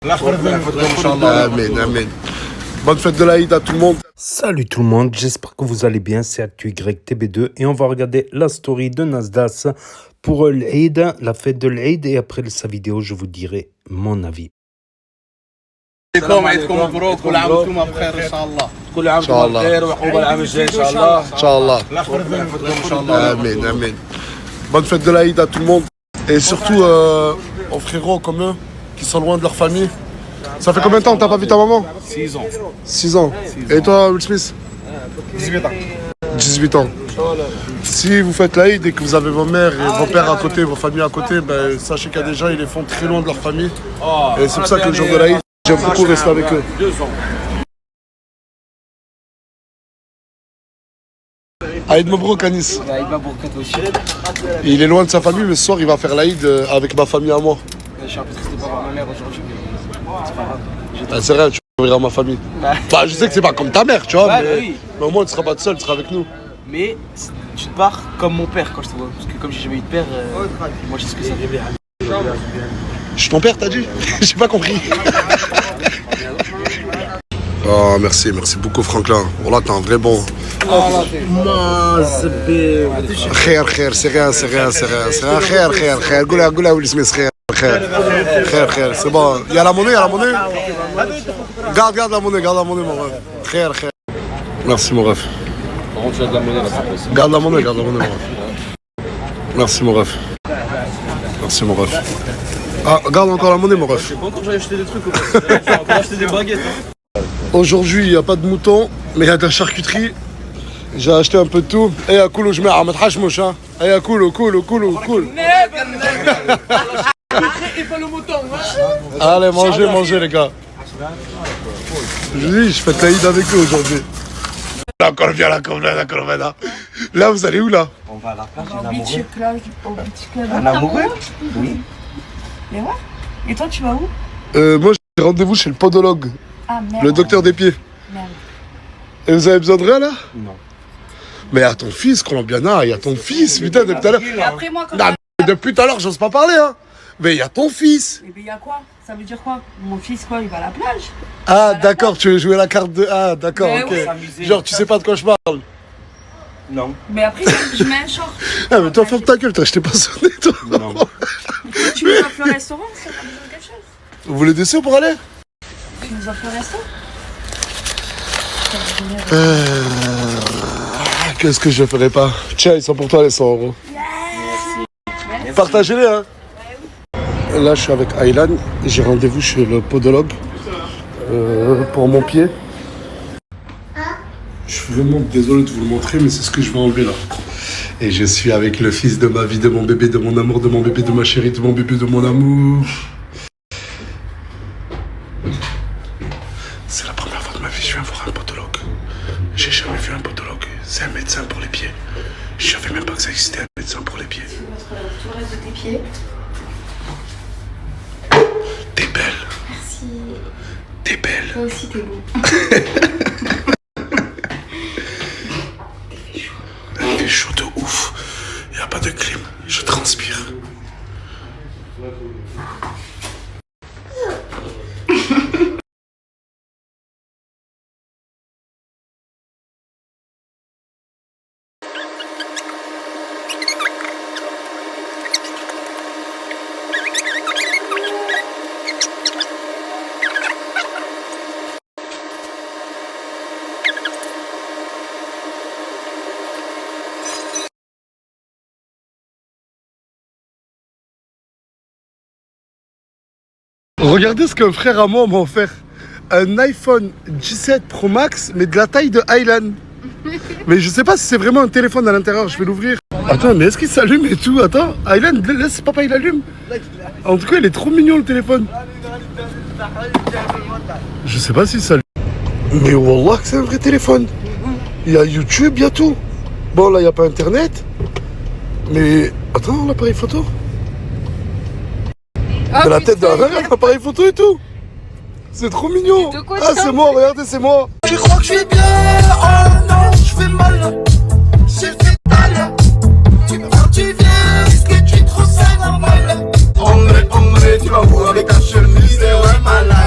Amen, amen. Bonne fête de l'Aïd à tout le monde. Salut tout le monde, j'espère que vous allez bien, c'est ActuYTB2 et on va regarder la story de Nasdas pour l'Aïd, la fête de l'Aïd, et après sa vidéo je vous dirai mon avis. عيدكم مبروك كل عام وانتم بخير ان شاء الله كل عام وانتم بخير وعقبال العام الجاي ان شاء الله Inch'Allah. الله يحفظكم ان شاء الله Amen, amen. Bonne fête de l'Aïd à tout le monde. Et surtout aux frérots comme eux qui sont loin de leur famille. Ça fait combien de temps que t'as pas vu ta maman? 6 ans 6 ans. Et toi, Will Smith? 18 ans 18 ans. Si vous faites l'Aïd et que vous avez vos mères et vos pères à côté, vos familles à côté, ben, sachez qu'il y a des gens, ils les font très loin de leur famille. Et c'est pour ça que le jour de l'Aïd, j'aime beaucoup rester avec eux. 2 ans Aïd Mabrouk Anis. Il est loin de sa famille, mais ce soir il va faire l'Aïd avec ma famille à moi. Je suis un peu triste de pas voir ma mère aujourd'hui. C'est pas grave. Ah, c'est rien, tu verras ma famille. Bah, je sais que c'est pas comme ta mère, tu vois, Ouais, mais, bah oui. mais au moins tu seras pas tout seul, tu seras avec nous. Mais tu te pars comme mon père quand je te vois. Parce que comme j'ai jamais eu de père, moi je sais ce que ça fait. Je suis ton père, t'as dit? J'ai pas compris. Oh, merci beaucoup Franklin. Oh là, t'es un vrai bon. Khair, khair, c'est rien. Khair. Goula, Will Smith, khair. C'est bon. Il y a la monnaie? Garde la monnaie, mon ref. Khair. Merci, mon ref. Par contre tu as de la monnaie là c'est possible Garde la monnaie, mon ref. Merci, mon ref. Ah, garde encore la monnaie, mon ref. J'ai pas encore acheté des trucs. J'ai encore acheté des baguettes. Aujourd'hui, il n'y a pas de mouton, mais il y a de la charcuterie. J'ai acheté un peu de tout. Eh, à cool, je mets à mettre hachmouch, hein. Eh, à cool. Allez, mangez, les gars. Je vous dis, je fais l'Aïd avec eux aujourd'hui. La corvée. Là, vous allez où, là? On va à la plage, un amoureux. Beach Club. Un amoureux? Oui. Mais ouais. Et toi, tu vas où? Moi, j'ai rendez-vous chez le podologue, Ah merde. le docteur des pieds. Merde. Et vous avez besoin de rien, là? Non. Mais il y a ton fils, Colombiana, il y a ton fils, putain, depuis tout à l'heure. Et après moi, quand Non, mais depuis tout à l'heure, j'ose pas parler, hein. Mais il y a ton fils. Et ben, il y a quoi? Ça veut dire quoi? Mon fils, quoi, il va à la plage? Ah, d'accord, tu veux jouer la carte de... Ah, d'accord, Mais ok. oui. Genre, tu sais pas de quoi je parle. Non. Mais après, je mets un short. Ah, mais toi, ferme ta gueule, toi, je t'ai pas sonné, toi. Non. Tu nous offres le restaurant si on a besoin de quelque chose? Vous voulez des sous pour aller? Tu nous offres le resto? Qu'est-ce que je ferais pas? Tiens, ils sont pour toi, les 100 euros. Merci. Partagez-les, hein. Là, je suis avec Aylan. J'ai rendez-vous chez le podologue pour mon pied. Je suis vraiment désolé de vous le montrer, mais c'est ce que je vais enlever là. Et je suis avec le fils de ma vie, de mon bébé, de mon amour, de mon bébé, de ma chérie, de mon bébé, de mon amour. C'est la première fois de ma vie que je viens voir un podologue. J'ai jamais vu un podologue. C'est un médecin pour les pieds. Je savais même pas que ça existait, un médecin pour les pieds. Tout le reste de tes pieds. T'es belle. Merci. T'es belle. Toi aussi, t'es beau. Il fait chaud de ouf. Il n'y a pas de clim. Je transpire. Regardez ce qu'un frère à moi m'a offert. Un iPhone 17 Pro Max, mais de la taille de Aylan. Mais je sais pas si c'est vraiment un téléphone à l'intérieur, je vais l'ouvrir. Attends, mais est-ce qu'il s'allume et tout? Attends, Aylan, laisse papa, il allume. En tout cas, il est trop mignon le téléphone. Je sais pas si ça allume. Mais wallah que c'est un vrai téléphone. Il y a YouTube, il y a tout. Bon, là, il n'y a pas Internet. Mais attends, l'appareil photo. Ah, De la tête d'un appareil photo et tout. C'est trop mignon. Ah, c'est moi, regardez, c'est moi. Tu crois que je vais bien? Oh non, je fais mal. J'ai fait mal. Quand tu viens, est-ce que tu trouves ça normal? On est, tu vas voir avec ta chemise, ouais, malade.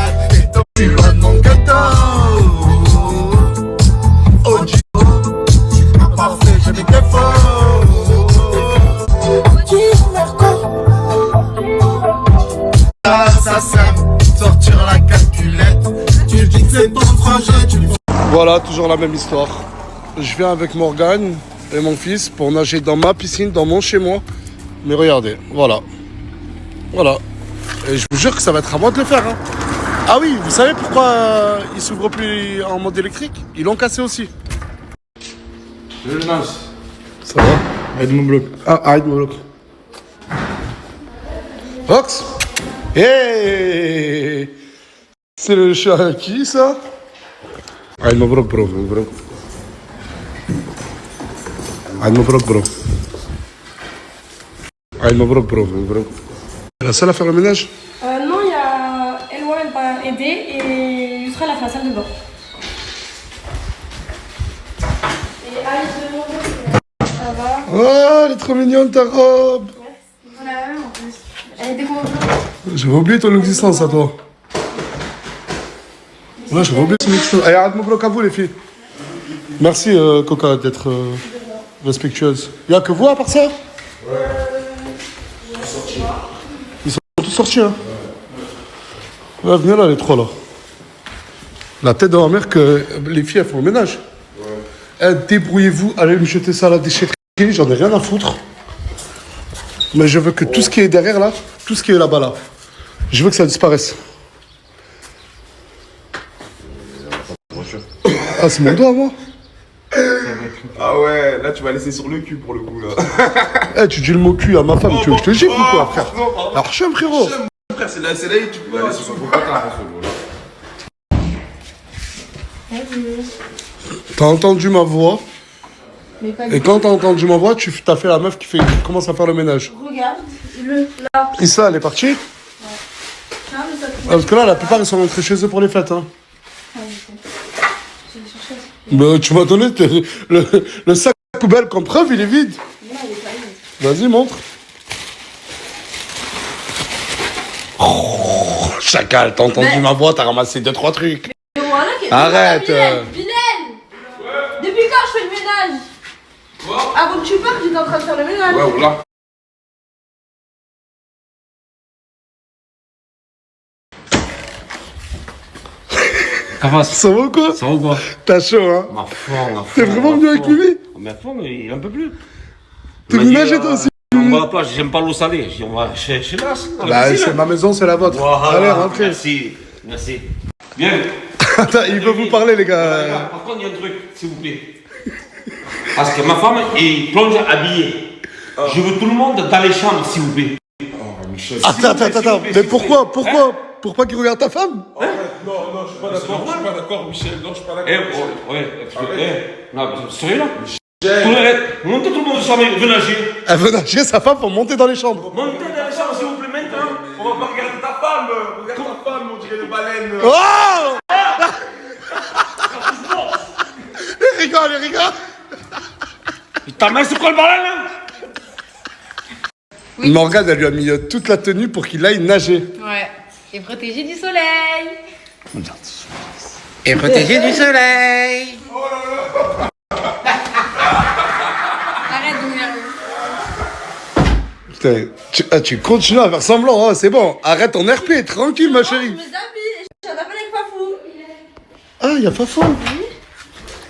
tire la calculette. Tu dis que c'est ton frangin, tu lui Voilà, toujours la même histoire. Je viens avec Morgane et mon fils pour nager dans ma piscine, dans mon chez-moi. Mais regardez, voilà. Voilà. Et je vous jure que ça va être à moi de le faire. Hein. Ah oui, vous savez pourquoi il s'ouvre plus en mode électrique? Ils l'ont cassé aussi. Ça va? Arrête mon bloc. Ah, arrête mon bloc. Fox? Hey! C'est le chat à qui ça? Arrête mon bloc, bro. Arrête mon bloc, bro. Arrête mon bloc, bro. La seule à faire le ménage? Non, il y a Eloi, elle va aider et Yusra, elle a fait la salle de bain. Et Alice, ça va? Oh, elle est trop mignonne ta robe! Voilà, en plus. Elle est découverte. J'avais oublié ton existence à toi. Ouais, j'avais oublié ton existence. Allez, arrête mon bloc à vous les filles. Merci Coca d'être respectueuse. Y'a que vous à part ça? Ils sont tous sortis hein. Ouais, venez là les trois là. La tête de ma mère que les filles elles font le ménage. Débrouillez-vous, allez me jeter ça à la déchetterie, j'en ai rien à foutre. Mais je veux que tout ce qui est derrière là, tout ce qui est là-bas là, je veux que ça disparaisse. Ah, c'est mon doigt, moi? Ah ouais, là tu vas laisser sur le cul pour le coup là. Eh, tu dis le mot cul à ma femme, tu veux que je te gifle ou quoi, frère? Alors, chum, frérot. Frère, c'est là où tu peux aller sur son T'as entendu ma voix. Et quand t'as entendu ma voix, tu t'as fait la meuf qui commence à faire le ménage. Regarde, là. Issa, elle est partie? Ouais. Parce que là, la plupart, ils sont rentrés chez eux pour les fêtes. Hein. Mais tu m'as donné le sac poubelle comme preuve, il est vide. Vas-y, montre. Oh, chacal, t'as entendu ma voix, t'as ramassé 2-3 trucs. Arrête. Bilal, depuis quand je fais le ménage? Avant que tu partes, j'étais en train de faire le ménage. Ouais, voilà. Ça va ou quoi? Ça va ou quoi? T'as chaud, hein? Ma fond, T'es vraiment venu avec lui? Ma fond, il en peut plus. T'es venu nager toi aussi? On va à la plage, j'aime pas l'eau salée. Je dis, on va chez Nas. Bah, c'est ma maison, c'est la vôtre. Voilà. Allez, rentrez. Merci. Bien. Attends, il veut vous parler, les gars. Par contre, il y a un truc, s'il vous plaît. Parce que ma femme, elle plonge habillée. Je veux tout le monde dans les chambres, s'il vous plaît. Attends. Mais pourquoi qu'il regarde ta femme? Non, je suis pas d'accord, Michel. Non, je suis pas d'accord. Non, sérieux là? Montez tout le monde sur venez nager. Elle veut nager, sa femme, faut monter dans les chambres. Montez dans les chambres, s'il vous plaît, maintenant. On va pas regarder ta femme. Regarde ta femme, on dirait une baleine. Oh! Il rigole. Ta main, c'est quoi le ballon là? Oui. Morgane, elle lui a mis toute la tenue pour qu'il aille nager. Ouais. Et protégé du soleil. Et protégé du soleil. Arrête de m'énerver. Putain, tu continues à faire semblant, hein, c'est bon. Arrête ton RP, tranquille, ma Je chérie. me déshabille et je suis en appel avec Fafou. Ah, y'a Fafou.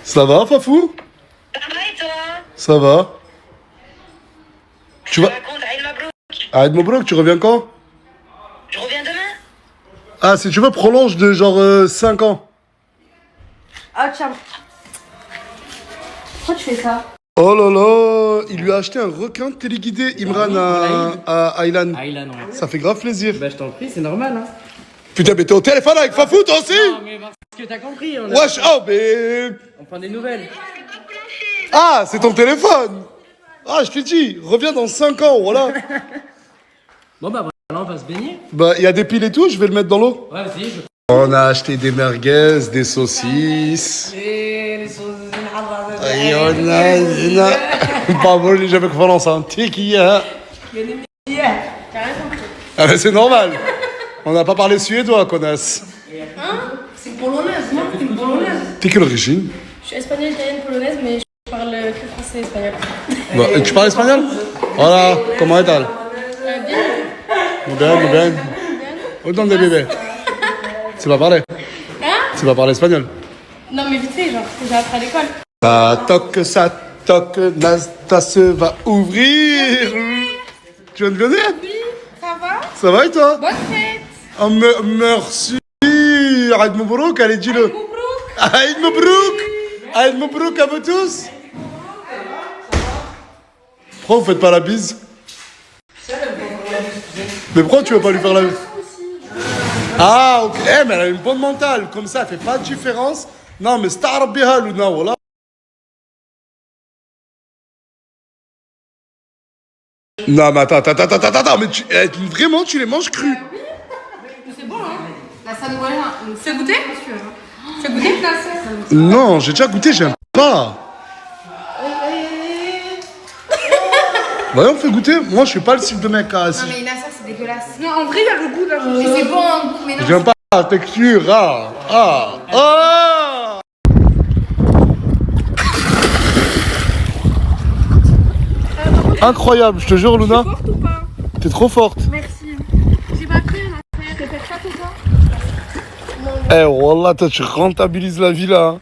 Ça va, Fafou? Ça va et toi? Ça va. Tu vas... Raconte, Aïd Mabrouk. Arrête mon bloc, tu reviens quand? Je reviens demain. Ah, si tu veux, prolonge de genre 5 ans. Ah, tiens. Pourquoi tu fais ça? Oh là là, il lui a acheté un requin téléguidé, Imran, à Aylan. Aylan, ouais. Ça fait grave plaisir. Bah, je t'en prie, c'est normal, hein. Putain, mais t'es au téléphone avec Fafou, toi aussi? Non, mais parce que t'as compris, on, Wesh, oh, mais... on prend des nouvelles. Ah, c'est ton téléphone. Ah, je t'ai dit, reviens dans 5 ans, voilà. Bon, bah, voilà, on va se baigner. Bah, il y a des piles et tout, je vais le mettre dans l'eau. Ouais, vas-y, je... On a acheté des merguez, des saucisses. Et les choses... Et on a... Bravo, les jamais confiance, hein. Tequila. Ah, mais c'est normal. On n'a pas parlé suédois, connasse. Hein? C'est polonaise, non? C'est une polonaise. T'es quelle origine? Je suis espagnole, italienne, polonaise, mais je parle que français et espagnol. Bah, et tu parles espagnol? Voilà, comment est-elle? Bien. Muy bien. Où est-ce bébé? Tu vas parler. Hein? Tu vas parler espagnol. Non, mais vite fait, genre, j'ai appris à l'école. Ça toque, Nasda se va ouvrir. Tu viens de venir? Oui, ça va? Ça va et toi? Bonne fête. Oh, merci. Aïd Moubrouk, allez, dis-le. Aïd Moubrouk. Aïd Moubrouk à vous tous. Pourquoi vous faites pas la bise? Mais pourquoi tu veux pas lui faire la bise? Ah, ok. Eh, mais elle a une bonne mentale. Comme ça, elle fait pas de différence. Non, mais star biha, Luna, voilà. Non, mais attends, mais vraiment, tu les manges crus? C'est bon, hein? Là, ça nous voilà. Fais goûter? Fais goûter, Nasser? Non, j'ai déjà goûté, j'aime pas. Voyons, fais goûter. Moi, je suis pas le type de mec à... Non, mais Nasser, c'est dégueulasse. Non, en vrai, il y a le goût, là. Mais c'est bon en goût, mais non. J'aime pas la texture. Incroyable, je te jure, Luna. T'es forte ou pas? T'es trop forte. Merci. J'ai pas pris, Nasser. T'es fait chat ou pas? Eh, wallah, toi, tu rentabilises la vie là.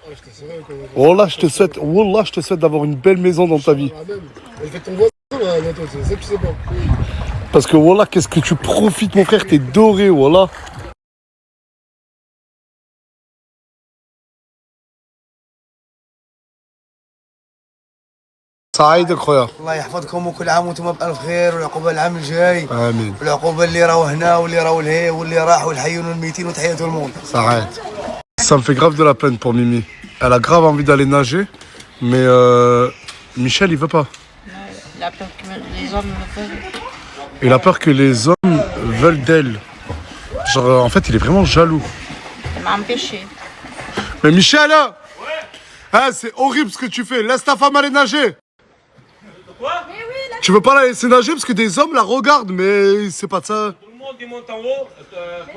Wallah, je te souhaite d'avoir une belle maison dans ta vie. Parce que wallah, qu'est-ce que tu profites, mon frère, t'es doré, wallah. سعيد اخويا الله يحفظكم وكل عام وانتم بألف خير والعقوبة العام الجاي امين والعقوبة اللي راهو هنا واللي راهو لهي واللي راحوا الحيون والميتين وتحية tout le monde. سعيد. Ça me fait grave de la peine pour Mimi. Elle a grave envie d'aller nager, mais Michel il veut pas. Il a peur que les hommes le veulent. Il a peur que les hommes veulent d'elle. Genre en fait il est vraiment jaloux. Il m'a empêché. Mais Michel hein, hein, c'est horrible ce que tu fais. Laisse ta femme aller nager. Tu veux pas la laisser nager parce que des hommes la regardent, mais c'est pas de ça. Tout le monde il monte en haut.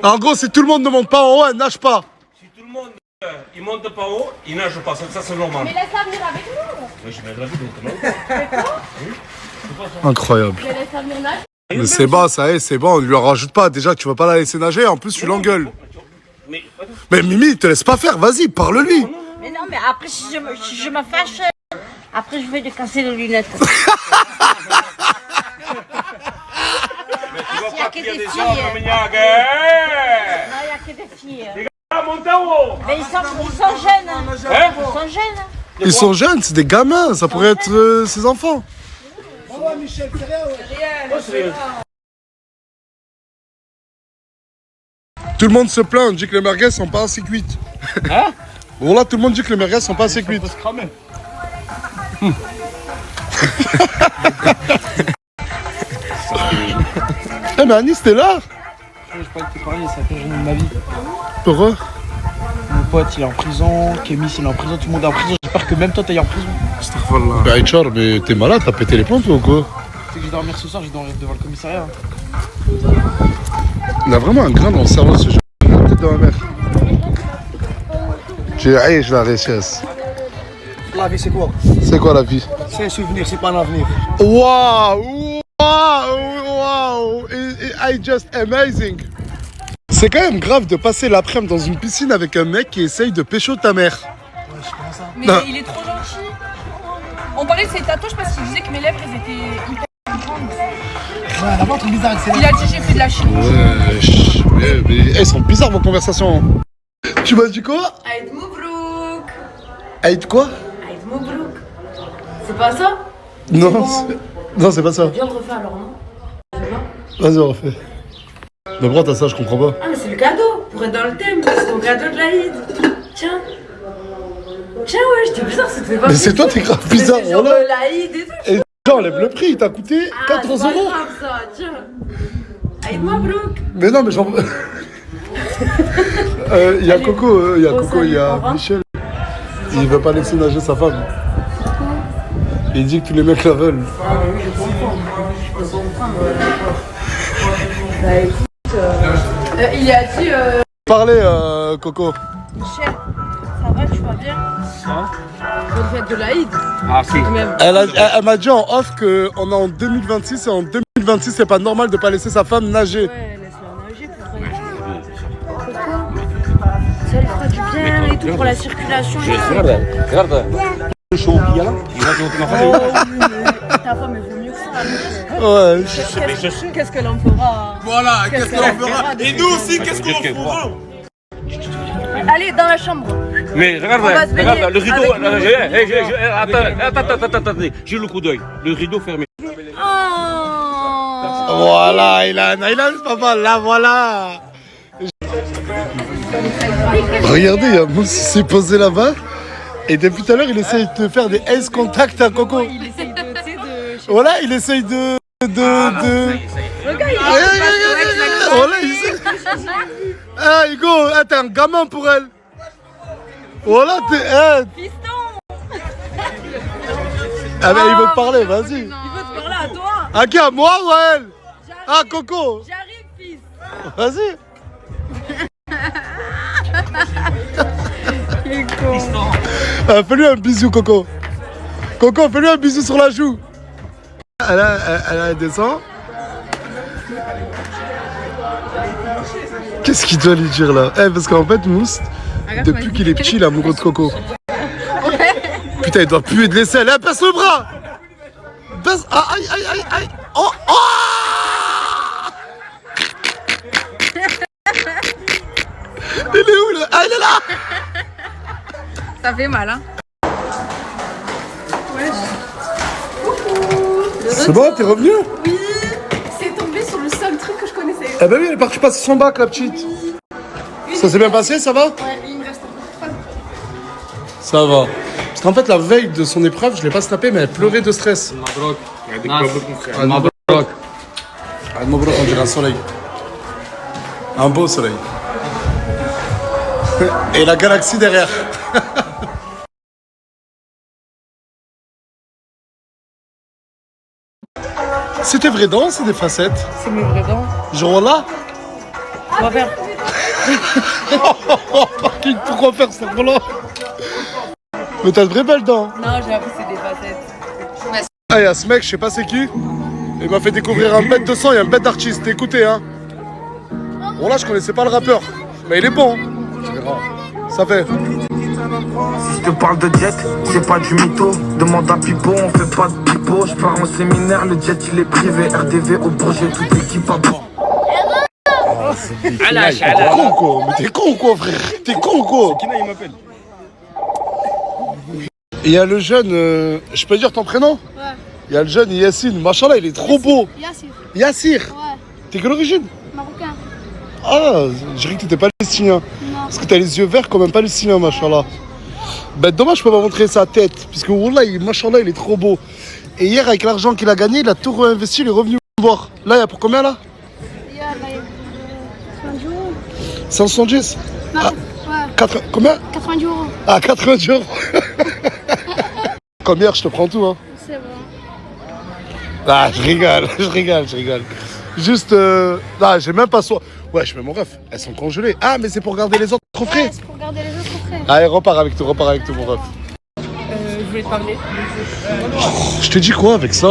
En gros, si tout le monde ne monte pas en haut, elle nage pas. Si tout le monde il monte pas en haut, il nage pas. Ça c'est normal. Mais laisse-la venir avec nous. Mais je vais de la vie maintenant. Incroyable. Je laisse-la venir nager. Mais c'est bon, ça y est, c'est bon, on lui en rajoute pas. Déjà, tu vas pas la laisser nager, en plus, tu l'engueules. Mais Mimi, il te laisse pas faire, vas-y, parle-lui. Mais non, mais après, si je me fâche, après, je vais lui casser les lunettes. Mais tu vois pas qu'il y a des hommes, Mignac, Non, il n'y a que des filles. Les gars, montez en haut. Mais ils sont jeunes. Hein? Ils sont jeunes. Ils sont jeunes, c'est des gamins, ça pourrait être ses enfants. Tout le monde se plaint, on dit que les merguez sont pas assez cuites. Hein? Bon là, tout le monde dit que les merguez sont pas assez cuites. Eh mais Anis, t'es là? Je peux pas te parler, c'est la pire journée de ma vie. Pourquoi? Mon pote il est en prison, Kémis il est en prison, tout le monde est en prison. J'espère que même toi t'es en prison. Bah Aïchar, mais t'es malade, t'as pété les plombs toi ou quoi? Tu sais que je vais dormir ce soir, je vais dormir devant le commissariat. Il a vraiment un grain dans le cerveau ce jeu. Tête de ma mère. J'ai haï la richesse. La vie c'est quoi? C'est quoi la vie? C'est un souvenir, c'est pas un avenir. Waouh! Waouh! I just amazing! C'est quand même grave de passer l'après-midi dans une piscine avec un mec qui essaye de pécho ta mère. Mais Non. il est trop gentil. On parlait de ses tatouages parce qu'il disait que mes lèvres elles étaient hyper grandes. La vente est bizarre, c'est Il a dit j'ai fait de la chirurgie. Mais elles sont bizarres vos conversations. Tu m'as dit quoi? Aïd Moubrouk. Aïd quoi? Aïd Moubrouk. C'est pas ça? Non, non, c'est pas ça. Viens le refaire alors, non? Vas-y, on refait. Mais pourquoi t'as ça, je comprends pas. Ah mais c'est le cadeau, pour être dans le thème, c'est ton cadeau de l'Aïd. Tiens. Tiens ouais, j'étais bizarre, ça te fait pas Mais c'est toi, t'es grave bizarre, genre voilà. l'Aïd et tout. Et j'enlève le prix, il t'a coûté 14 c'est pas euros. grave ça, tiens. Aïd Mabrouk. Mais non, mais j'en... Il y a Coco, il y a Coco, il y a Michel. Il veut pas laisser nager sa femme. Il dit que tous les mecs la veulent. Ah mais oui, je comprends. Je peux comprendre. Bah écoute, il a dit... Parlez, Coco. Michel, ça va, tu vas bien? Bonne fête de l'Aïd. Ah si. Elle m'a dit en off qu'on est en 2026 et en 2026 c'est pas normal de pas laisser sa femme nager. Ouais, laisse-la nager pour ça. sanitaire et tout pour la circulation. Regarde. Je suis au pied là. Il va te ma famille. Ta femme, elle vaut mieux que ça. Ouais. Qu'est-ce que l'on fera? Voilà, qu'est-ce qu'on fera? Et nous aussi, qu'est-ce qu'on fera? Allez, dans la chambre. Mais regarde, On va se baigner regarde le rideau. avec Attends, j'ai le coup d'œil. Le rideau fermé. Voilà, Aylan, c'est pas mal, là, voilà. Regardez, il y a Mousse qui s'est posé là-bas. Et depuis tout à l'heure, il essaye de faire des ace contacts à Coco. Il essaye de, tu sais, de... Voilà, il essaye de... Regarde, Voilà, il essaye. Ah, Hugo, ah, t'es un gamin pour elle. Voilà, t'es... Fiston. Ah, mais il veut te parler, vas-y. Il veut te parler à toi. À qui, à moi ou à elle? Ah, Coco. J'arrive, fils. Vas-y. Ah, fais-lui un bisou, Coco. Coco, fais-lui un bisou sur la joue. Elle descend. Qu'est-ce qu'il doit lui dire là? Parce qu'en fait, Mousse, depuis qu'il est petit, il est amoureux de Coco. Putain, il doit puer de l'aisselle. Baisse le bras. Baisse. Ah, aïe, aïe, aïe, aïe. Oh, oh. Il est où là? Ah, il est là. Ça fait mal, hein. C'est bon, t'es revenu? Oui. C'est tombé sur le seul truc que je connaissais. Eh ben oui, elle est partie passer son bac, la petite. Ça s'est bien passé, ça va? Ouais, il me reste encore 3. Ça va. Parce qu'en fait, la veille de son épreuve, je l'ai pas snappé, mais elle pleurait de stress. Mabrouk. Mabrouk. Mabrouk, on dirait un soleil. Un beau soleil. Et la galaxie derrière. C'est tes vraies dents, c'est des facettes? C'est mes vrais dents. Genre là? On va faire. Pourquoi faire ça pour là? Mais t'as de vraies belles dents. Non, j'ai appris c'est des facettes. Ah, y'a ce mec, je sais pas c'est qui. Il m'a fait découvrir un bête de sang et un bête d'artiste. Écoutez, hein. Bon, là, je connaissais pas le rappeur. Mais il est bon. Ça fait. Si je te parle de jet, c'est pas du mytho. Demande à Pipo, on fait pas de pipo. Je pars en séminaire, le jet il est privé. RDV au projet, toute l'équipe à bout. T'es con quoi? Mais t'es con quoi, frère? T'es con quoi? Kina, il m'appelle. Il y a le jeune, je peux dire ton prénom? Ouais. Il y a le jeune Yassine, machallah, il est trop beau. Yassir. Yassir? Ouais. T'es quelle origine? Marocain. Ah, je dirais que t'étais palestinien. Non. Parce que t'as les yeux verts comme un palestinien, machallah. Ben dommage, je peux pas montrer sa tête. Puisque wallah, machallah, il est trop beau. Et hier, avec l'argent qu'il a gagné, il a tout réinvesti, il est revenu me voir. Là, il y a pour combien là? Il y a 90 euros. 170? Non, Ah, ouais. Combien? 90 euros. Ah, 90 euros. Comme hier, je te prends tout, hein. C'est bon. Ah, je rigole. Juste, là, j'ai même pas soin. Ouais, je mets mon ref. Elles sont congelées. Ah, mais c'est pour garder les autres au frais. Ouais, c'est pour garder les autres frais. Allez, repars avec tout, mon ref. Je voulais te parler. Je te dis quoi avec ça?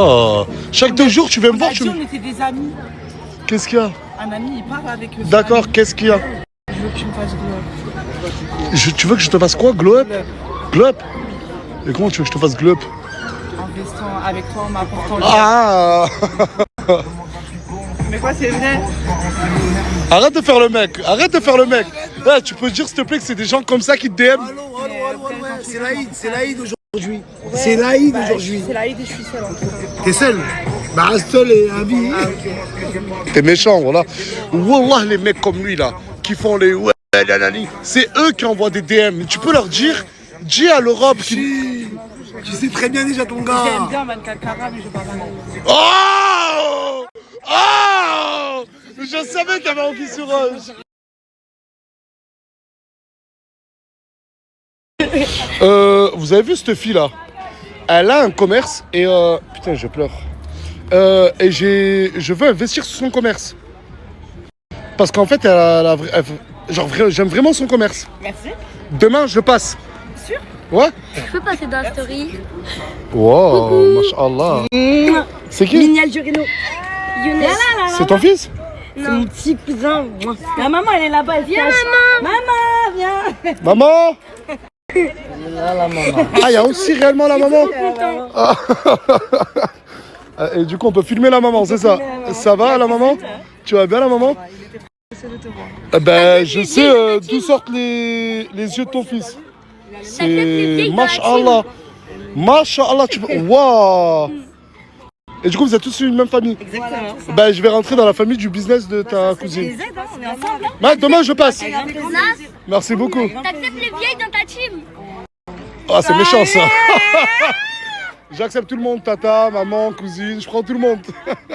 Chaque 2 jours, tu viens me voir, tu me... On était des amis. Qu'est-ce qu'il y a? Un ami, il parle avec eux. D'accord, qu'est-ce qu'il y a? Je veux que tu me fasses glow. Tu veux que je te fasse quoi? Glow up? Glow up? Et comment tu veux que je te fasse glow up? En restant avec toi, en m'apportant le... Ah. Mais quoi, c'est vrai? Arrête de faire le mec. Là, tu peux dire s'il te plaît que c'est des gens comme ça qui te DM? Allô, c'est l'Aïd aujourd'hui. C'est l'Aïd aujourd'hui. C'est l'Aïd et je suis seule en tout cas. T'es seul? Bah reste seul et habillé. T'es méchant, voilà. Wallah, les mecs comme lui là, qui font les ouais, nanani, c'est eux qui envoient des DM. Tu peux leur dire, dis à l'Europe qui... Tu sais très bien déjà ton gars. J'aime bien 24 carats, mais je parle pas. Oh! Oh! Je savais qu'il y avait Anguille sur Roche. Vous avez vu cette fille là? Elle a un commerce et putain, je pleure. Et je veux investir sur son commerce. Parce qu'en fait, genre, j'aime vraiment son commerce. Merci. Demain, je passe. Sûr? Ouais? Je peux passer dans la story. Wow, mashallah. C'est qui? Mignal Jurino. Younes. C'est ton fils? C'est mon petit cousin. La maman, elle est là-bas. Viens, maman. Maman, viens. Maman. Là, la maman. Ah, il y a aussi réellement la maman. Ah. Et du coup, on peut filmer la maman, c'est ça? Ça va, la maman? Tu vas bien, la maman? Ben, je sais d'où sortent les yeux de ton fils. C'est... Masha'Allah. Masha'Allah, tu... Waouh. Et du coup, vous êtes tous une même famille? Exactement. Ben, je vais rentrer dans la famille du business de ta cousine. On est ensemble. Ouais, demain, je passe. Merci beaucoup. T'acceptes les vieilles dans ta team? Ah, c'est méchant, ça. J'accepte tout le monde, tata, maman, cousine, je prends tout le monde. La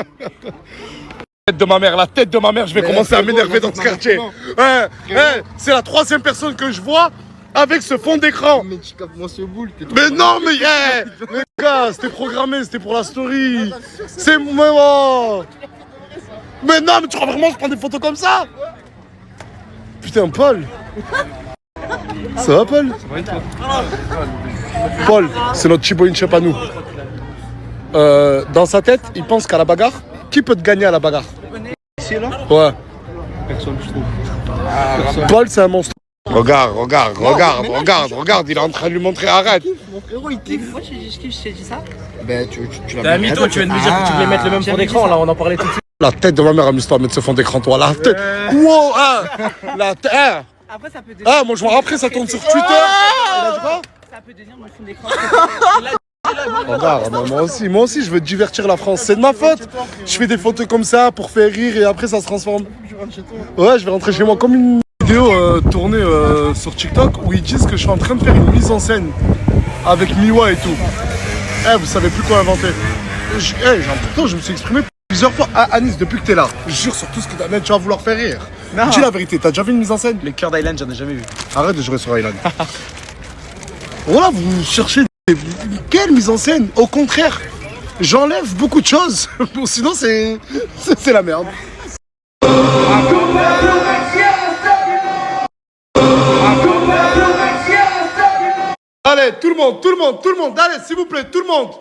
tête de ma mère, la tête de ma mère, je vais commencer à m'énerver dans ce quartier. Ouais, ouais, c'est la 3e personne que je vois avec ce fond d'écran. Mais tu captes moi ce boule. Mais non, mais yeah, les gars, c'était programmé, c'était pour la story. C'est moi. Mais non, mais tu crois vraiment que je prends des photos comme ça? Putain, Paul. Ça va, Paul? Paul, c'est notre Chiboïne Chep à nous. Dans sa tête, il pense qu'à la bagarre, qui peut te gagner à la bagarre? Ici, là? Ouais. Personne, je trouve. Paul, c'est un monstre. Regarde, il est en train de lui montrer, arrête. Mon frérot, il kiffe. Moi, je t'ai dit ça? Ben, tu l'as T'as mis toi, tu viens de me dire que tu voulais mettre le même fond d'écran, là, on en parlait tout de suite. La tête de ma mère, amuse-toi à mettre ce fond d'écran, toi. La tête. Wow, hein. La tête. Hein. Après, ça peut devenir. Ah, moi, je vois après, ça tourne sur Twitter. Ça peut devenir mon fond d'écran. Regarde, moi aussi, je veux divertir la France. C'est de ma faute. Je fais des photos comme ça pour faire rire et après, ça se transforme. Ouais, je vais rentrer chez moi comme une vidéo tournée sur TikTok où ils disent que je suis en train de faire une mise en scène avec Miwa et tout. Eh, vous savez plus quoi inventer. Pourtant, je me suis exprimé plusieurs fois. Ah, Anis, depuis que t'es là, je jure sur tout ce que t'as, tu vas vouloir faire rire. Non. Dis la vérité, t'as déjà vu une mise en scène? Les cœurs d'Island, j'en ai jamais vu. Arrête de jouer sur Island. Voilà, vous cherchez quelle mise en scène? Au contraire, j'enlève beaucoup de choses. Bon, sinon, c'est la merde. Allez, tout le monde, allez, s'il vous plaît, tout le monde.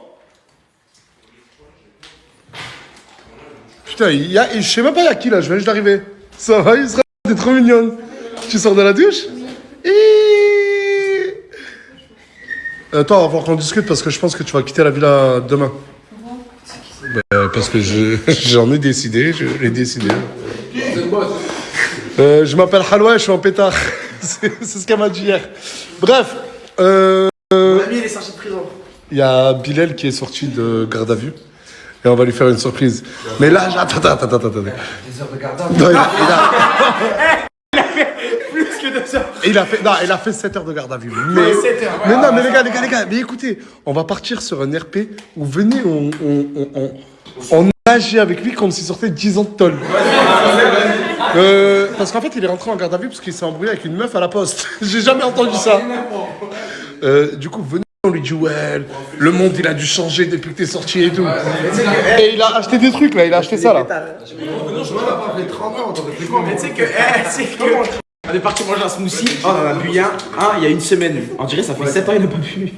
Putain, je sais même pas il y a qui là, je viens juste d'arriver. Ça va, Yusra, t'es trop mignonne. Tu sors de la douche? Attends, on va voir qu'on discute parce que je pense que tu vas quitter la villa demain. Parce que j'en ai décidé, je l'ai décidé. Je m'appelle Halwa et je suis en pétard. C'est ce qu'elle m'a dit hier. Bref. Mon ami, il est sorti de prison. Il y a Bilal qui est sorti de garde à vue. Et on va lui faire une surprise. Mais là, attends. Des heures de garde à vue. Non, Il a fait plus que 2 heures. il a fait 7 heures de garde à vue. Mais, 7 heures, mais non, mais les gars, mais écoutez, on va partir sur un RP où venez, on nageait avec lui comme s'il sortait 10 ans de tôle. Parce qu'en fait, il est rentré en garde à vue parce qu'il s'est embrouillé avec une meuf à la poste. J'ai jamais entendu ça. Du coup, venez, on lui dit ouais, le monde il a dû changer depuis que t'es sorti et tout. Et il a acheté des trucs là, il a acheté ça là. Mais tu sais que, on est parti manger un smoothie, on en a bu un il y a une semaine. On dirait ça fait 7 ans il n'a pas bu.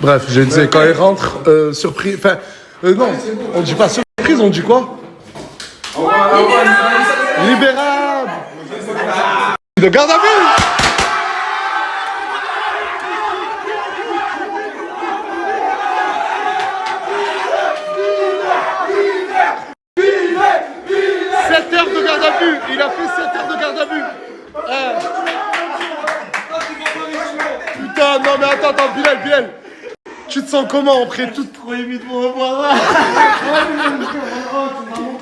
Bref, je disais, quand il rentre, surprise. Enfin, non, on dit pas surprise, on dit quoi? Libérable. De garde à vue. Il a fait 7 heures de garde à vue. Putain, non mais attends, Bilal. Tu te sens comment après tout? Trop ému de me revoir.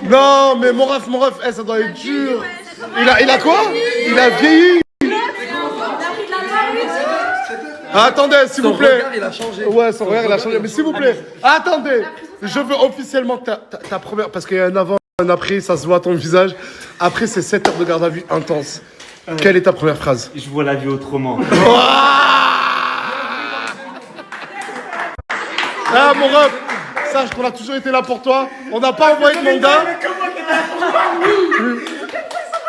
Non mais mon ref, ça doit être dur. Il a quoi? Il a vieilli. Attendez, s'il vous plaît. Son regard, il a changé. Ouais, son regard, il a changé. Mais s'il vous plaît, attendez. Je veux officiellement ta première... Parce qu'il y a un avant, un après, ça se voit à ton visage. Après ces 7 heures de garde à vue intense, quelle est ta première phrase? Je vois la vie autrement. Ah, mon ref, sache qu'on a toujours été là pour toi. On n'a pas envoyé de mandat.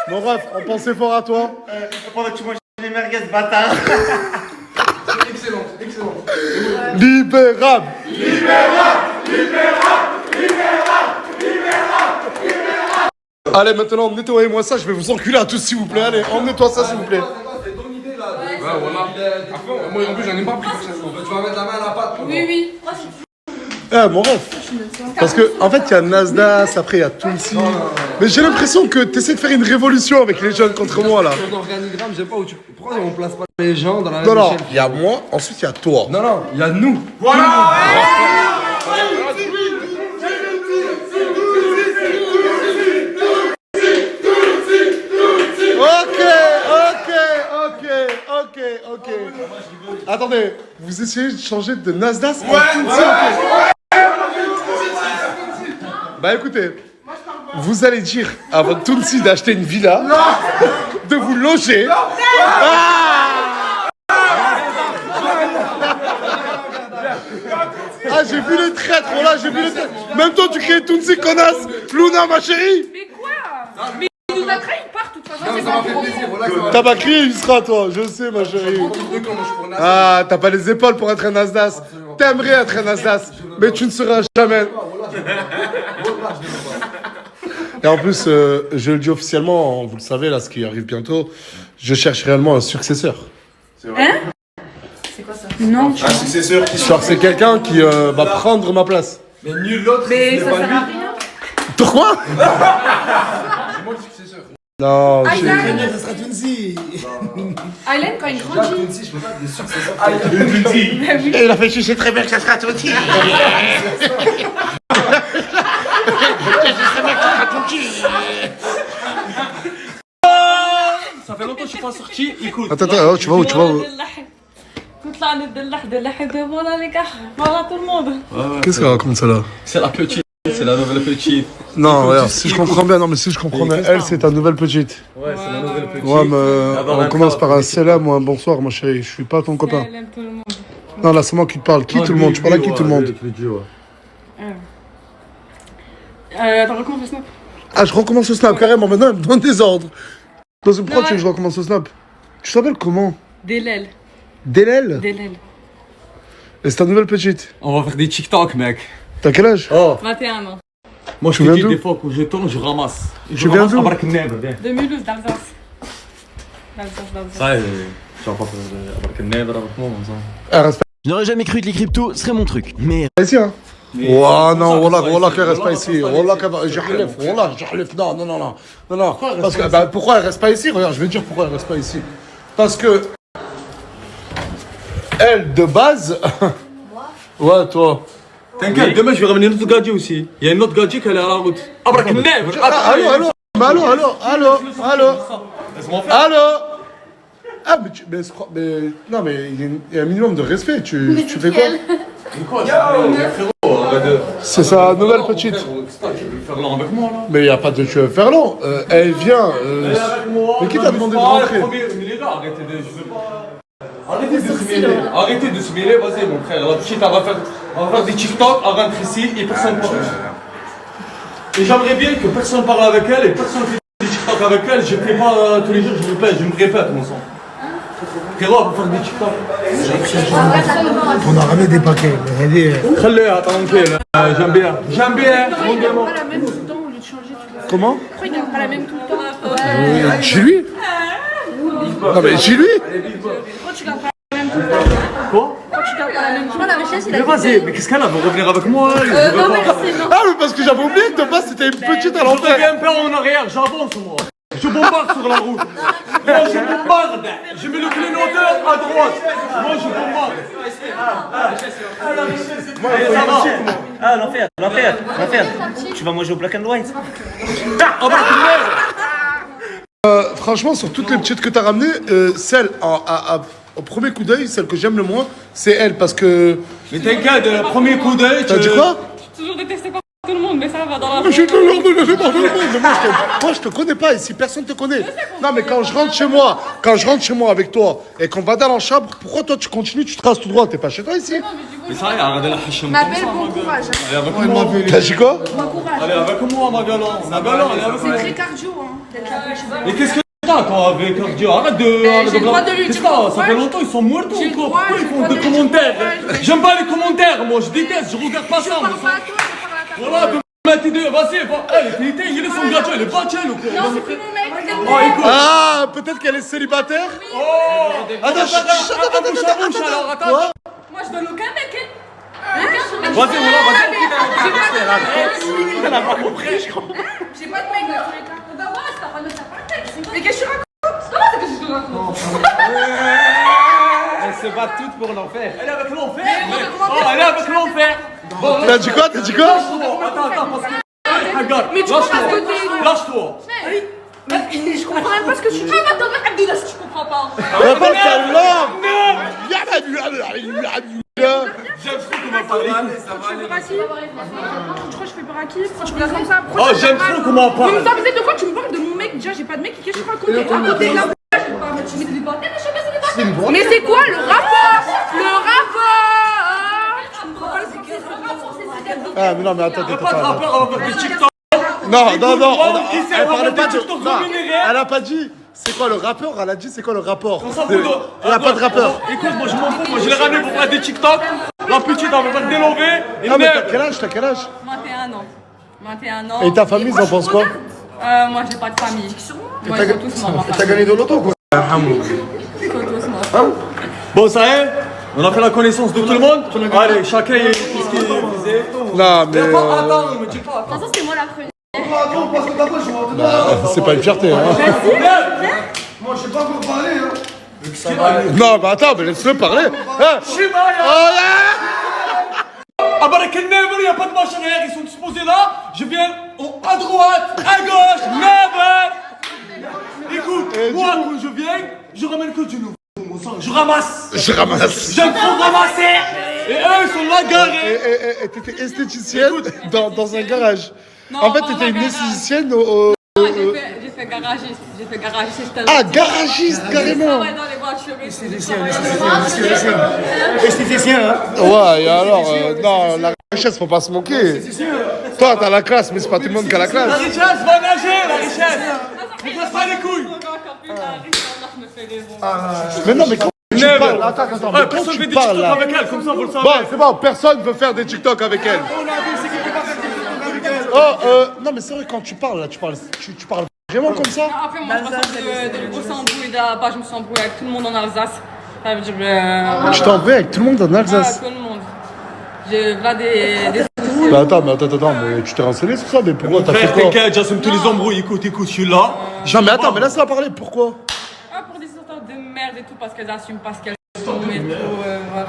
Mon ref, on pensait fort à toi. Pendant que tu manges les merguez, bâtard. Excellent. Libérable. Allez, maintenant, nettoyez-moi ça, je vais vous enculer à tous, s'il vous plaît. Allez, emmenez-toi ça, s'il vous plaît. voilà. Après, moi en plus, j'en ai pas pris personnellement. Tu vas mettre la main à la pâte. Oui, oui. Ah, mon ref. Parce que, en fait, il y a Nasdaq, après, il y a Tulsi. Mais j'ai l'impression que tu essaies de faire une révolution avec les jeunes contre moi, là. Ton organigramme, je sais pas où tu. Pourquoi on place pas les gens dans la Non, même non, échelle? il y a moi, ensuite il y a toi. Non, non, il y a nous. Voilà. Ok. Attendez, vous essayez de changer de Nasdaq? Bah écoutez, vous allez dire à votre Tunsi d'acheter une villa, de vous loger. Ah, j'ai vu les traîtres, voilà, j'ai vu les traîtres. Même toi, tu crées Tunsi connasse. Luna, ma chérie. Mais quoi? Mais il nous a trahi, il part, de toute façon, c'est pas pour T'as pas crié, il sera toi, je sais, ma chérie. Ah, t'as pas les épaules pour être un Nasdaq. T'aimerais être un Nasdaq, mais tu ne seras jamais. Et en plus, je le dis officiellement, vous le savez, là, ce qui arrive bientôt, je cherche réellement un successeur. Hein? C'est quoi ça? Non. Un successeur qui sort, c'est quelqu'un qui va prendre ma place. Mais nul l'autre. Mais ça sert à rien. Pourquoi? C'est moi le successeur. Non, Ça sera Tunsi. Aylan, quand il grandit. Tunsi, je peux pas être le successeur. Et il a fait chier très bien que ça sera Tunsi. Ça fait longtemps que je suis pas sorti, écoute. Attends, tu vas où? Voilà les gars, voilà tout le monde. Qu'est-ce qu'elle raconte ça là? C'est la petite, c'est la nouvelle petite. Non, regarde, si je comprends bien, elle c'est ta nouvelle petite. Ouais, c'est la nouvelle petite. Ouais, mais on commence par un salam ou un bonsoir, ma chérie. Je suis pas ton copain. Tout le monde. Non, là c'est moi qui te parle. Qui tout le monde? Tu parles à qui tout le monde? Attends, recommence le snap. Ah, je recommence le snap carrément. Maintenant, elle me donne des ordres. Pourquoi tu veux que je recommence le snap? Tu t'appelles comment? Delel. Delel? Delel. Et c'est ta nouvelle petite? On va faire des TikTok, mec. T'as quel âge? Oh. 21 ans. Moi, je Tu te viens dis d'où? des fois que je tourne, je ramasse. Tu viens d'où? De Mulhouse, d'Alsace. Ça, tu vas pas faire Abrakaneb avec moi, comme ça. Ah, reste Je n'aurais jamais cru que les cryptos seraient mon truc, mais... pas ici, hein? Ouah, non, wallah qu'elle reste pas ici. Wallah qu'elle j'arlève, non. Non. Parce que, bah, pourquoi elle reste pas ici? Regarde, je vais te dire pourquoi elle reste pas ici. Parce que. Elle, de base. Ouais, toi. T'inquiète, demain je vais ramener notre gadget aussi. Il y a une autre gadget qui est à la route. Abrakaneb. Allô. Ah, mais non, mais il y a un minimum de respect. Tu fais quoi? C'est sa nouvelle petite. Tu veux faire l'an avec moi là? Mais il n'y a pas de tu veux faire long. Elle vient. Mais qui t'a demandé de rentrer? Mais les gars, arrêtez de. Je veux pas. Arrêtez de se mêler, vas-y mon frère. La petite, elle va faire des TikTok, elle rentre ici et personne ne parle. Et j'aimerais bien que personne parle avec elle et personne fait des TikTok avec elle. Je ne fais pas tous les jours, je me répète mon sang. Frérot, on va faire des TikTok. On a ramené des paquets. خليها tranquille. J'aime bien. Pourquoi il garde pas la même tout le temps au lieu de changer? Comment? Pourquoi il garde pas la même tout le temps? Chez lui? Non, mais chez lui? Pourquoi tu gardes pas la même tout le temps? Quoi? Pourquoi tu gardes pas la même tout le temps? La richesse, il a Mais vas-y, mais qu'est-ce qu'elle a? Elle veut revenir avec moi? Non, merci, non. Ah, mais parce que j'avais oublié que de base c'était une petite à Je l'envers. reviens pas en arrière, j'avance moi. Je bombarde sur la route. Moi je bombarde. Je mets le clignoteur à droite. Moi je bombarde. Ah, l'enfer. Tu vas manger au black and white. Franchement, sur toutes les petites que t'as ramenées, celle au premier coup d'œil, celle que j'aime le moins, c'est elle parce que. Mais t'inquiète, premier coup d'œil. T'as dit quoi? J'ai toujours détesté par tout le monde, mais ça va dans la. Mais je te l'ordre de laisser par tout le monde. Mais moi, je te connais pas ici, personne te connaît. Non, mais quand je rentre chez moi avec toi et qu'on va dans l'enchabre, pourquoi toi tu continues, tu traces tout droit? T'es pas chez toi ici? Mais ça y est, arrêtez la fiche. M'appelle bon courage. Allez avec moi. T'as dit quoi? Bon courage. Allez avec moi, ma galon. Ma galon, allez avec moi. C'est très cardio, hein, d'être là chez moi. Mais qu'est-ce que t'as toi avec cardio? Arrête de. J'ai le droit de lui dire bon Ça fait longtemps, ils sont morts J'ai le ou quoi? droit, Pourquoi j'ai ils le font droit des de lui dire commentaires? bon courage. J'aime pas les commentaires, moi, je déteste, je regarde pas ça. Je parle pas à toi, je parle à ta Voilà, 22, vas-y, va. Les TNT, ils sont gratuits, elle est pas tienne ou quoi? Non, c'est plus mon mec. Oh, écoute. Ah, peut-être qu'elle est célibataire. Oh. Attends, attends, alors, attends. Moi, je donne aucun mec. Vas-y, voilà, vas-y. Elle a pas compris, je crois. J'ai pas de mec dans tous les cas. On va voir, c'est pas de mec. Mais qu'est-ce que tu racontes? Comment c'est que je te raconte? Elles se battent toutes pour l'enfer. Elle est avec l'enfer. Oh, elle est avec l'enfer. T'as dit quoi? T'as dit quoi? Attends, parce que. Regarde, Mais tu comprends pas ce que t'es. lâche-toi. Je comprends même pas ce que tu dis. Ah, attends, mais Abdullah, si tu comprends pas. J'aime trop comment parler. Je crois que je fais peur à qui? Pourquoi tu regardes comme ça? Oh, j'aime trop comment on parle. Mais ça faisait de quoi tu me parles de mon mec? Déjà, j'ai pas de mec, qu'est-ce que je raconte? À côté de la. Mais c'est quoi le rapport? Le rapport? Tu comprends pas le. Ah, mais non, mais attends, Pas de rapport, on va faire des TikTok. Non, Elle parlait pas de TikTok Elle a pas dit. C'est quoi le rapport? Elle a dit c'est quoi le rapport? On s'en fout. Il n'y a pas de rappeur. Écoute, moi je m'en fous, moi je l'ai ramené pour faire des TikTok. La petite, elle va faire des lovés. Ah, mais t'as quel âge? T'as quel âge? 21 ans. 21 ans. Et ta famille, ils en pensent quoi? Moi, j'ai pas de famille. Moi, ils sont tous morts. T'as gagné de l'auto quoi? Ils sont tous morts. Bon, ça y est, on a fait la connaissance de tout le monde. Allez, chacun est ce qu'il visait. Non, mais. Attends, ne me dis pas. De toute façon, c'est moi la première. C'est pas une fierté, hein. Moi, je sais pas pour parler, hein. Non, mais attends, mais laisse-le parler. Hein? Ah bah les never, il n'y a pas de marche arrière, ils sont disposés là. Je viens à droite, à gauche, never. Écoute, moi quand je viens, je ramène que du nouveau. Je ramasse. J'aime trop ramasser. Et eux, ils sont là garés. Et t'étais esthéticienne dans un garage. En fait, t'étais une esthéticienne au. J'ai fait garagiste. J'ai fait garagiste. Ah, garagiste, carrément. Ouais, dans les voitures. Esthéticien, hein. Ouais, et alors, non, la richesse, faut pas se moquer. Toi, t'as la classe, mais c'est pas tout le monde qui a la La classe. richesse va nager, la richesse. Ne casse pas les couilles. Mais non, mais quand tu parles, attends, mais quand Personne tu fait des parles TikTok là. avec elle, comme ça vous le savez. Bon, c'est bon, personne veut faire des TikTok avec elle. Oh, non, mais c'est vrai, quand tu parles là, tu parles vraiment comme ça? Après, moi, je passe de l'Hugo s'embrouille là-bas. Je me suis embrouillée avec tout le monde en Alsace. Ça veut dire. Tu t'en vais avec tout le monde en Alsace? Tout le monde. J'ai là des. Bah attends, mais tu t'es renseigné sur ça, mais pourquoi t'as fait Frère, quoi? t'inquiète, j'assume tous les embrouilles. Écoute, je suis là. Non, mais attends, mais laisse-la parler, pourquoi? Ah, pour des histoires de merde et tout, parce qu'elles assument, parce qu'elles sont et tout. Voilà.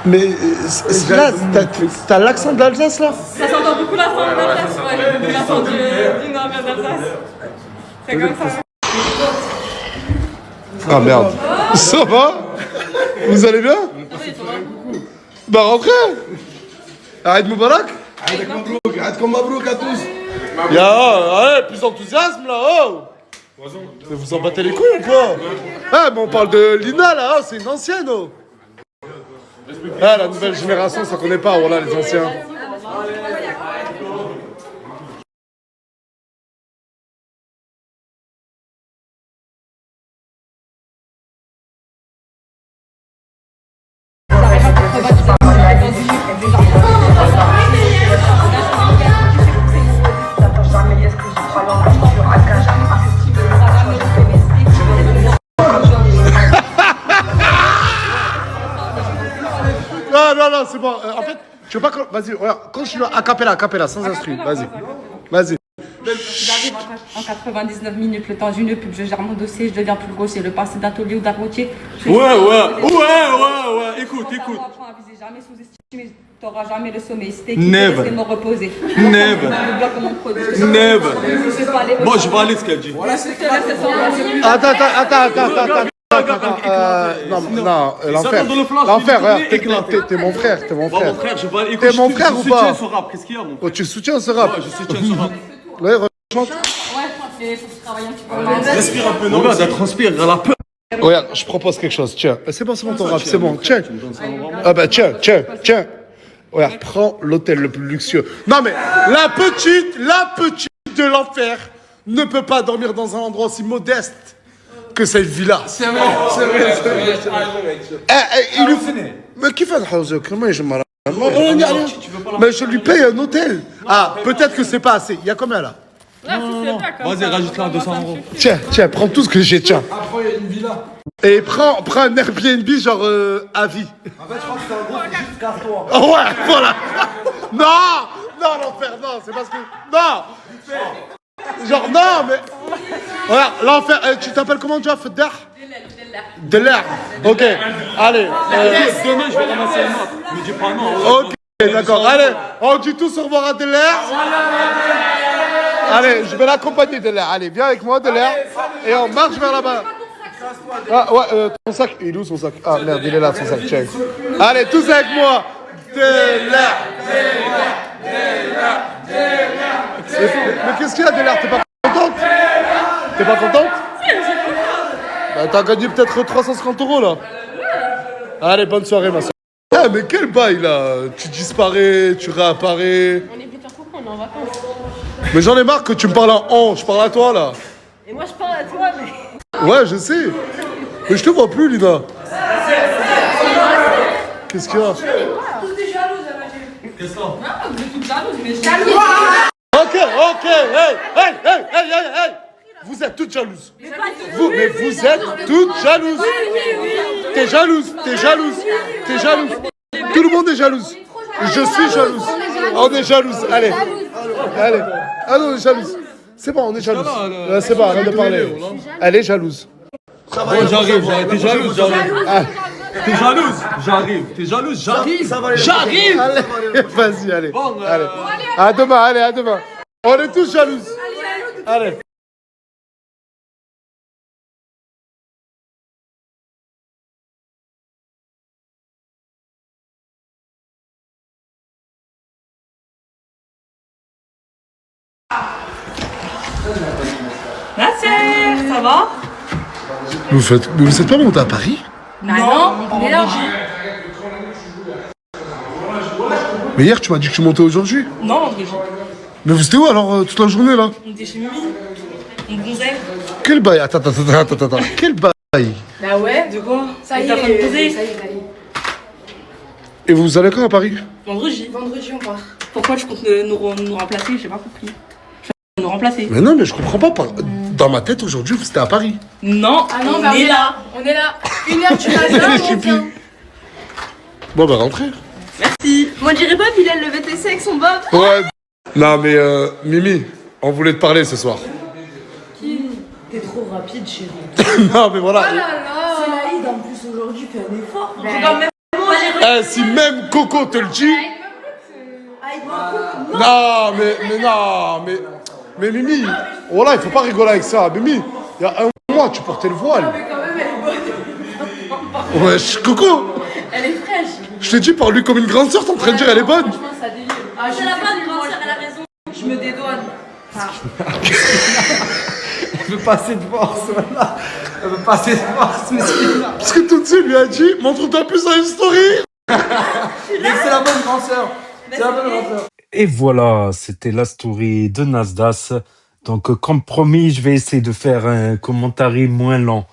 Mais là, t'as l'accent de l'Alsace là? Ça s'entend beaucoup l'accent d'Alsace. Ouais, j'ai beaucoup l'accent du nord d'Alsace. C'est comme ça. Ah merde. Ça va? Vous allez bien? Bah rentrez. Aïd Moubarak. Aïd Mabrouk à tous. Allez, plus d'enthousiasme là, oh. Mais vous en battez les couilles ou quoi? Ah, mais on parle de Lina là, oh, c'est une ancienne, oh. Ah, la nouvelle génération, ça connaît pas, voilà, les anciens. Non, c'est bon. En fait, tu veux pas que... Vas-y, regarde, continue a cappella, sans instru. Vas-y. J'arrive en 99 minutes, le temps d'une pub, je gère mon dossier, je deviens plus grossier, le passé d'atelier ou d'arrotier. Ouais. Écoute. Apprends à viser, jamais sous-estimer, t'auras jamais le sommeil. C'était Never. laisser me reposer. Never. Le bloc comme on produit. Never. Moi, je vais aller ce qu'elle dit. Attends. Non, l'enfer, regarde, t'es mon frère. Mon frère, je vais aller. T'es mon frère ou pas? Je soutiens ce rap, qu'est-ce qu'il y a, mon frère? Oh, tu soutiens ce rap? Ouais, je soutiens ce rap. Ouais, chante. Ouais, il faut que je travaille un petit peu. Respire un peu, non? Regarde, elle transpire, elle a peur. Regarde, je propose quelque chose, tiens. C'est bon ton rap, c'est bon, tiens. Ah bah tiens. Regarde, prends l'hôtel le plus luxueux. Non mais, la petite de l'enfer ne peut pas dormir dans un endroit aussi modeste que cette villa. C'est vrai. Mais qui fait le حوزة كمان يا جماعة Mais je lui paye un hôtel. Ah, peut-être que c'est pas assez. Il y a combien là? Vas-y, rajoute-là 200 €. Tiens, prends tout ce que j'ai, tiens. Après, il y a une villa. Et prends un Airbnb genre à vie. En fait, je crois que c'est un gros, c'est juste casse-toi. Oh ouais, voilà. Non, l'enfer, non, c'est parce que... Non. Genre, non, mais... Regarde, l'enfer, tu t'appelles comment, déjà, Fedder? Deller. Ok, allez. Demain, je vais ramasser une autre. Mais dis pas non. Ok, d'accord, allez. On dit tous au revoir à Deller. Allez, je vais l'accompagner, Deller. Allez, viens avec moi, Deller. Et on marche vers là-bas. Ah ouais, ton sac, il est où son sac? Ah merde, il est là, son sac, tiens. Allez, tous avec moi. Deller. Mais qu'est-ce qu'il y a, Deller? T'es pas contente? T'es pas contente? Bah, t'as gagné peut-être 350 € là. Allez, bonne soirée, ma soeur. Ah, mais quel bail là? Tu disparais, tu réapparais. On est Peter Pan, on est en vacances. Mais j'en ai marre que tu me parles en on, je parle à toi là. Et moi je parle à toi, mais. Ouais, je sais. Mais je te vois plus, Lina. Qu'est-ce qu'il y a? Tous des jalouses, elle m'a dit. Qu'est-ce que Non, vous êtes toutes jalouses, mais jalouses. Ok, hey. Vous êtes toutes jalouses. Mais vous êtes toutes jalouses. T'es jalouse. Tout le monde est jalouse. Je suis jalouse. On est jalouse. Allez. Ah non, on est jalouse. C'est bon, on est jalouse. C'est bon, arrête de parler. Elle est jalouse. J'arrive. T'es jalouse, j'arrive. J'arrive. Allez, vas-y, allez. Allez. À demain. On est tous jalouses. Allez. Nasser, ça va? Mais vous êtes pas monté à Paris? Non, on est là. Mais hier, tu m'as dit que tu montais aujourd'hui. Non, vendredi. Mais vous étiez où alors toute la journée là? On était chez Mimi. On bronzait. Quel bail? Attends. Quel bail? Bah ouais, de quoi? Ça y est, ça y est. Et vous allez quand à Paris? Vendredi, on part. Pourquoi tu comptes nous remplacer? J'ai pas compris. Tu vas nous remplacer? Mais non, mais je comprends pas. Dans ma tête, aujourd'hui, vous étiez à Paris. Non, on est là. On est là. 1 heure, tu restes là, on vient. Bon, bah rentrez. Merci. Moi, je dirais pas Bilal le VTC avec son bob. Ouais. Non, mais Mimi, on voulait te parler ce soir. T'es trop rapide, chérie. Non, mais voilà. C'est la Eid en plus aujourd'hui, fais un effort. Si même Coco te le dit. Mais Mimi, voilà, il faut pas rigoler avec ça. Mimi, il y a 1 mois, tu portais le voile. Ouais, Coco. Elle est fraîche. Je t'ai dit, parle-lui comme une grande sœur, t'es en train de dire, elle est bonne. Franchement, ça délire. Je la pas de grande sœur, elle a raison. Je me dédouane. Elle veut passer de force, voilà. Elle veut passer de force, monsieur. Parce que tout de suite, lui a dit, montre-toi plus dans une story. C'est la bonne grande sœur. C'est la bonne grande sœur. Et voilà, c'était la story de Nasdas. Donc, comme promis, je vais essayer de faire un commentaire moins lent.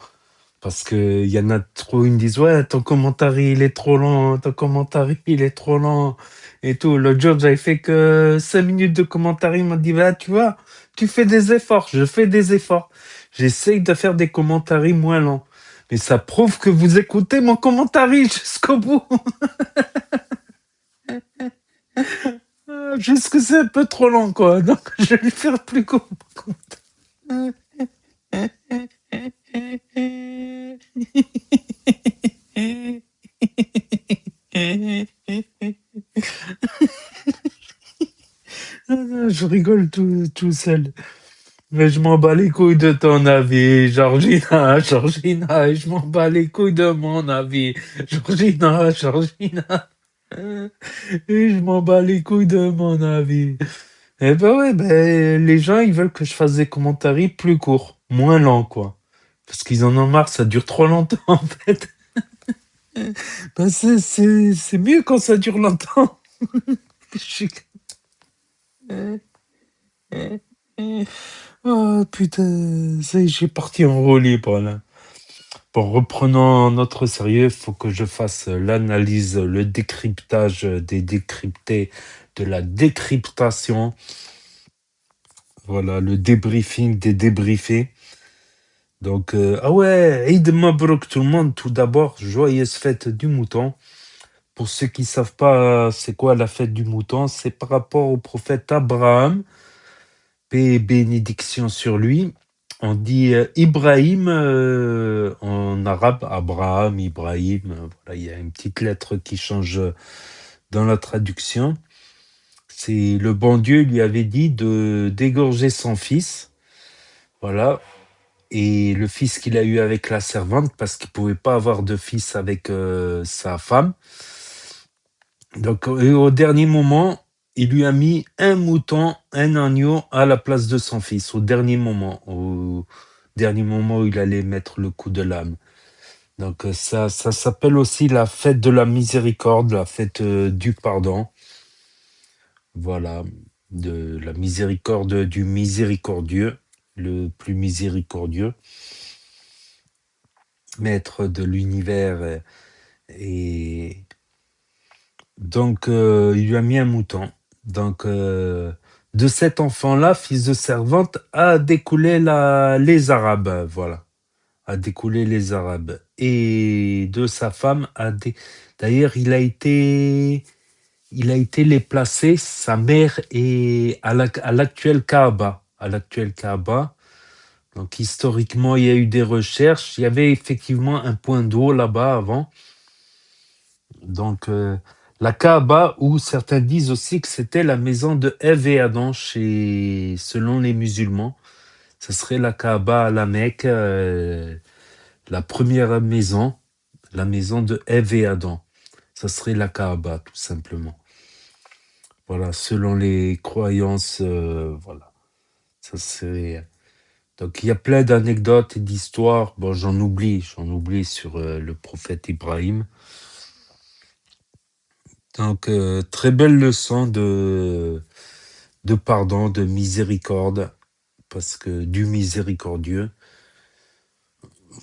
Parce qu'il y en a trop, ils me disent, ouais, ton commentaire, il est trop lent, et tout. L'autre jour, j'avais fait que 5 minutes de commentaire, ils m'ont dit, bah, tu vois, tu fais des efforts, je fais des efforts. J'essaye de faire des commentaires moins lents. Mais ça prouve que vous écoutez mon commentaire jusqu'au bout. Juste que c'est un peu trop long, quoi. Donc, je vais le faire plus court. Je rigole tout seul. Mais je m'en bats les couilles de ton avis, Georgina, et je m'en bats les couilles de mon avis, Georgina. Et je m'en bats les couilles de mon avis. Eh ben ouais, les gens, ils veulent que je fasse des commentaires plus courts, moins lents, quoi. Parce qu'ils en ont marre, ça dure trop longtemps, en fait. C'est mieux quand ça dure longtemps. Oh putain, ça y est, j'ai parti en roue libre, là. Bon, reprenons notre sérieux, il faut que je fasse l'analyse, le décryptage des décryptés, de la décryptation. Voilà, le débriefing des débriefés. Donc, ah ouais, Eid Mabrouk tout le monde, tout d'abord, joyeuse fête du mouton. Pour ceux qui ne savent pas c'est quoi la fête du mouton, c'est par rapport au prophète Abraham, paix et bénédiction sur lui. On dit Ibrahim en arabe, Abraham, Ibrahim. Voilà, il y a une petite lettre qui change dans la traduction. C'est le bon Dieu lui avait dit de d'égorger son fils. Voilà. Et le fils qu'il a eu avec la servante, parce qu'il pouvait pas avoir de fils avec sa femme. Donc, au dernier moment, il lui a mis un mouton, un agneau à la place de son fils, au dernier moment où il allait mettre le coup de l'âme. Donc, ça s'appelle aussi la fête de la miséricorde, la fête du pardon. Voilà, de la miséricorde du miséricordieux, le plus miséricordieux, maître de l'univers. Et donc, il lui a mis un mouton. Donc, de cet enfant-là, fils de servante, a découlé les Arabes. Voilà, a découlé les Arabes. Et de sa femme, d'ailleurs, il a été les placer, sa mère est à l'actuel Kaaba. À l'actuel Kaaba. Donc, historiquement, il y a eu des recherches. Il y avait effectivement un point d'eau là-bas avant. Donc, la Kaaba, où certains disent aussi que c'était la maison de Ève et Adam selon les musulmans. Ce serait la Kaaba à la Mecque, la première maison, la maison de Ève et Adam. Ce serait la Kaaba, tout simplement. Voilà, selon les croyances, voilà. Ça serait... Donc, il y a plein d'anecdotes et d'histoires. Bon, j'en oublie sur le prophète Ibrahim. Donc, très belle leçon de pardon, de miséricorde, parce que du miséricordieux,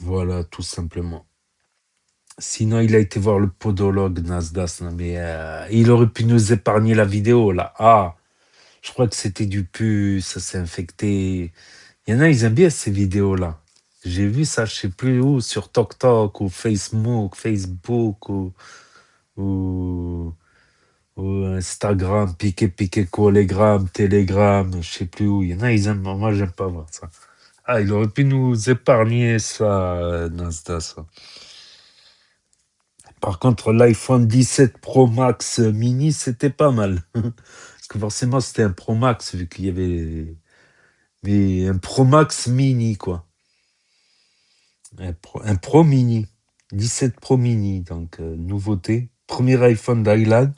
voilà, tout simplement. Sinon, il a été voir le podologue Nasdaq, mais il aurait pu nous épargner la vidéo, là. Ah, je crois que c'était du pu, ça s'est infecté. Il y en a, ils aiment bien ces vidéos-là. J'ai vu ça, je sais plus où, sur TokTok ou Facebook ou Instagram, piqué, Collegram, Telegram, je sais plus où. Il y en a, ils aiment, moi, j'aime pas voir ça. Ah, il aurait pu nous épargner ça, Nasdaq. Ça. Par contre, l'iPhone 17 Pro Max mini, c'était pas mal. Parce que forcément, c'était un Pro Max, vu qu'il y avait mais un Pro Max mini, quoi. Un Pro mini. 17 Pro mini, donc nouveauté. Premier iPhone d'Highland.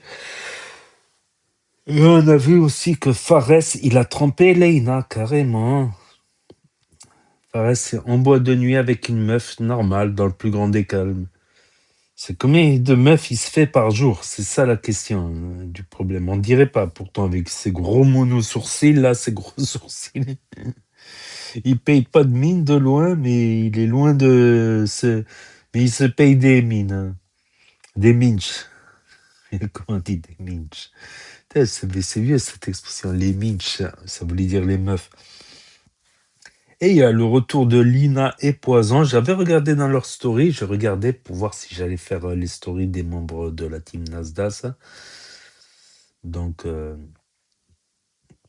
Et on a vu aussi que Fares, il a trompé Leïna, carrément. Fares, c'est en boîte de nuit avec une meuf normale, dans le plus grand des calmes. C'est combien de meufs il se fait par jour? C'est ça la question du problème. On dirait pas, pourtant, avec ses gros mono-sourcils, là, ses gros sourcils. Il paye pas de mine de loin, mais il est loin de mais il se paye des mines. Hein. Des minches. Comment on dit des minches? C'est vieux cette expression, les minches, ça voulait dire les meufs. Et il y a le retour de Lina et Poison. J'avais regardé dans leur story, je regardais pour voir si j'allais faire les stories des membres de la team Nasdaq. Donc,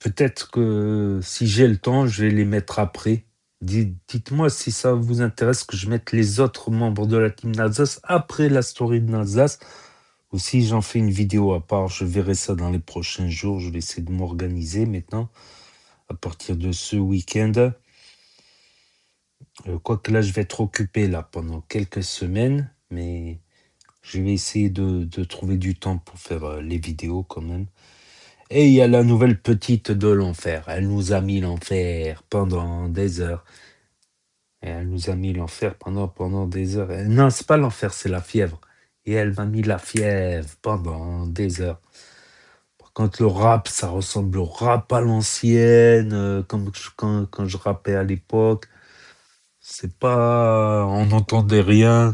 peut-être que si j'ai le temps, je vais les mettre après. Dites-moi si ça vous intéresse que je mette les autres membres de la team Nasdaq après la story de Nasdaq. Ou si j'en fais une vidéo à part, je verrai ça dans les prochains jours. Je vais essayer de m'organiser maintenant à partir de ce week-end. Quoique là, je vais être occupé là pendant quelques semaines, mais je vais essayer de trouver du temps pour faire les vidéos quand même. Et il y a la nouvelle petite de l'enfer. Elle nous a mis l'enfer pendant des heures. Et elle nous a mis l'enfer pendant des heures. Non, c'est pas l'enfer, c'est la fièvre. Et elle m'a mis la fièvre pendant des heures. Par contre, le rap, ça ressemble au rap à l'ancienne, comme quand je rappais à l'époque. C'est pas... On n'entendait rien.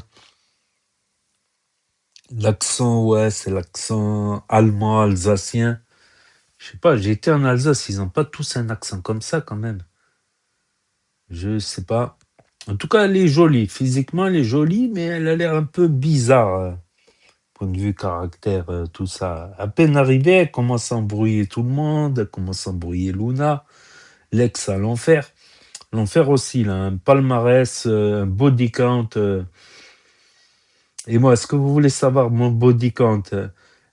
L'accent, ouais, c'est l'accent allemand, alsacien. Je sais pas, j'ai été en Alsace, ils ont pas tous un accent comme ça quand même. Je sais pas. En tout cas, elle est jolie. Physiquement, elle est jolie, mais elle a l'air un peu bizarre. Point de vue caractère, tout ça. À peine arrivée, elle commence à embrouiller tout le monde, elle commence à embrouiller Luna. L'ex à l'enfer. L'enfer aussi, là, un palmarès, un body count. Et moi, est-ce que vous voulez savoir mon body count?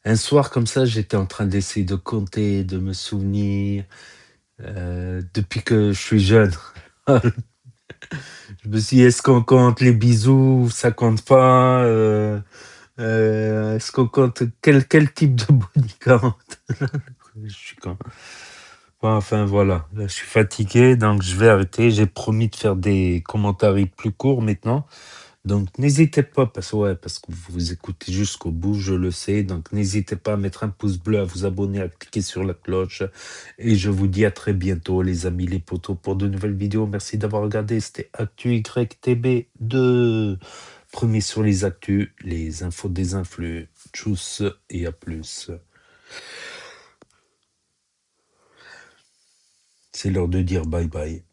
Un soir comme ça, j'étais en train d'essayer de compter, de me souvenir, depuis que je suis jeune. Je me suis dit, est-ce qu'on compte les bisous? Ça compte pas. Est-ce qu'on compte quel type de body count? Je suis con. Bon, enfin voilà, là je suis fatigué, donc je vais arrêter. J'ai promis de faire des commentaires plus courts maintenant. Donc n'hésitez pas, parce que vous écoutez jusqu'au bout, je le sais. Donc n'hésitez pas à mettre un pouce bleu, à vous abonner, à cliquer sur la cloche. Et je vous dis à très bientôt, les amis, les potos, pour de nouvelles vidéos. Merci d'avoir regardé. C'était Actu YTB2. Premier sur les actus, les infos des influx. Tchuss et à plus. C'est l'heure de dire bye bye.